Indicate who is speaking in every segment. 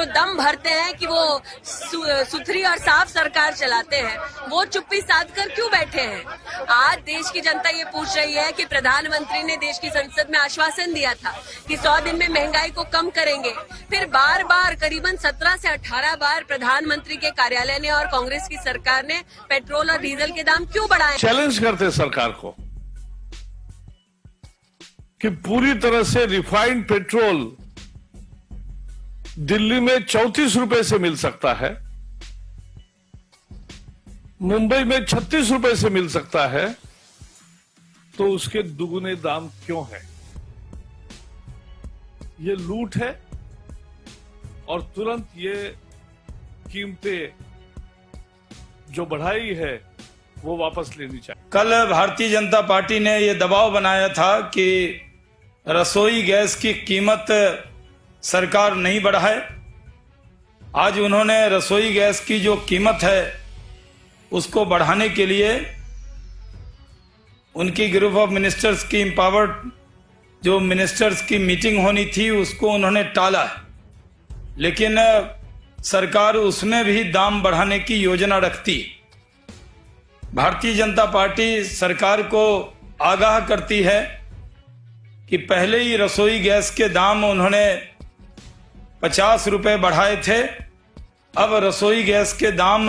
Speaker 1: जो दम भरते हैं कि वो सुथरी और साफ सरकार चलाते हैं, वो चुप्पी साध कर क्यों बैठे हैं? आज देश की जनता ये पूछ रही है कि प्रधानमंत्री ने देश की संसद में आश्वासन दिया था कि 100 दिन में महंगाई को कम करेंगे। फिर बार बार करीबन 17 से 18 बार प्रधानमंत्री के कार्यालय ने और कांग्रेस की सरकार ने पेट्रोल और डीजल के दाम क्यों बढ़ाए?
Speaker 2: चैलेंज करते सरकार को कि पूरी तरह से रिफाइंड पेट्रोल दिल्ली में 34 रुपए से मिल सकता है, मुंबई में 36 रुपए से मिल सकता है, तो उसके दुगुने दाम क्यों है? ये लूट है और तुरंत ये कीमतें जो बढ़ाई है वो वापस लेनी चाहिए।
Speaker 3: कल भारतीय जनता पार्टी ने ये दबाव बनाया था कि रसोई गैस की कीमत सरकार नहीं बढ़ाए। आज उन्होंने रसोई गैस की जो कीमत है उसको बढ़ाने के लिए उनकी ग्रुप ऑफ मिनिस्टर्स की एम्पावर्ड जो मिनिस्टर्स की मीटिंग होनी थी उसको उन्होंने टाला है, लेकिन सरकार उसमें भी दाम बढ़ाने की योजना रखती। भारतीय जनता पार्टी सरकार को आगाह करती है कि पहले ही रसोई गैस के दाम उन्होंने 50 रुपए बढ़ाए थे, अब रसोई गैस के दाम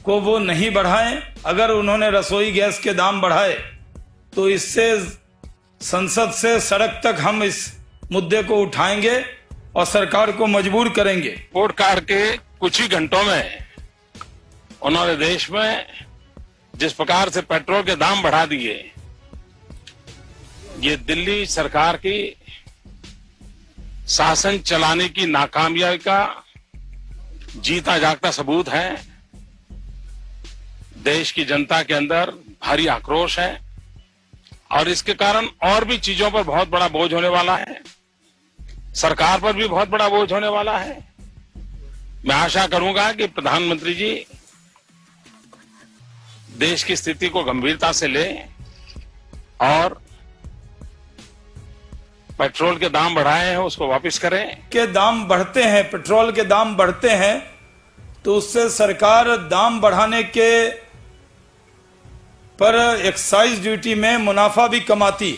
Speaker 3: को वो नहीं बढ़ाएं। अगर उन्होंने रसोई गैस के दाम बढ़ाए तो इससे संसद से सड़क तक हम इस मुद्दे को उठाएंगे और सरकार को मजबूर करेंगे।
Speaker 4: रिपोर्ट कार्ड के कुछ ही घंटों में उन्होंने देश में जिस प्रकार से पेट्रोल के दाम बढ़ा दिए, ये दिल्ली सरकार की शासन चलाने की नाकामयाबी का जीता जागता सबूत है। देश की जनता के अंदर भारी आक्रोश है और इसके कारण और भी चीजों पर बहुत बड़ा बोझ होने वाला है, सरकार पर भी बहुत बड़ा बोझ होने वाला है। मैं आशा करूंगा कि प्रधानमंत्री जी देश की स्थिति को गंभीरता से लें और पेट्रोल के दाम बढ़ाए हैं उसको वापस करें।
Speaker 3: के दाम बढ़ते हैं, पेट्रोल के दाम बढ़ते हैं तो उससे सरकार दाम बढ़ाने के पर एक्साइज ड्यूटी में मुनाफा भी कमाती।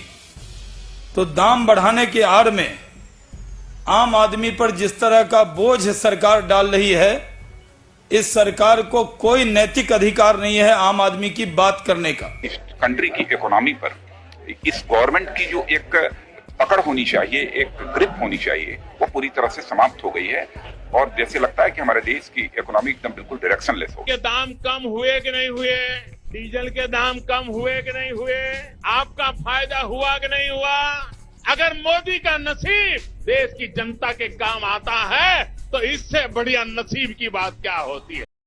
Speaker 3: तो दाम बढ़ाने की आड़ में आम आदमी पर जिस तरह का बोझ सरकार डाल रही है, इस सरकार को कोई नैतिक अधिकार नहीं है आम आदमी की बात करने का।
Speaker 5: इस कंट्री की इकोनॉमी पर इस गवर्नमेंट की जो एक पकड़ होनी चाहिए, एक ग्रिप होनी चाहिए, वो पूरी तरह से समाप्त हो गई है और जैसे लगता है कि हमारे देश की इकोनॉमी एकदम बिल्कुल डायरेक्शनलेस हो।
Speaker 6: के दाम कम हुए कि नहीं हुए? डीजल के दाम कम हुए कि नहीं हुए? आपका फायदा हुआ कि नहीं हुआ? अगर मोदी का नसीब देश की जनता के काम आता है तो इससे बढ़िया नसीब की बात क्या होती है?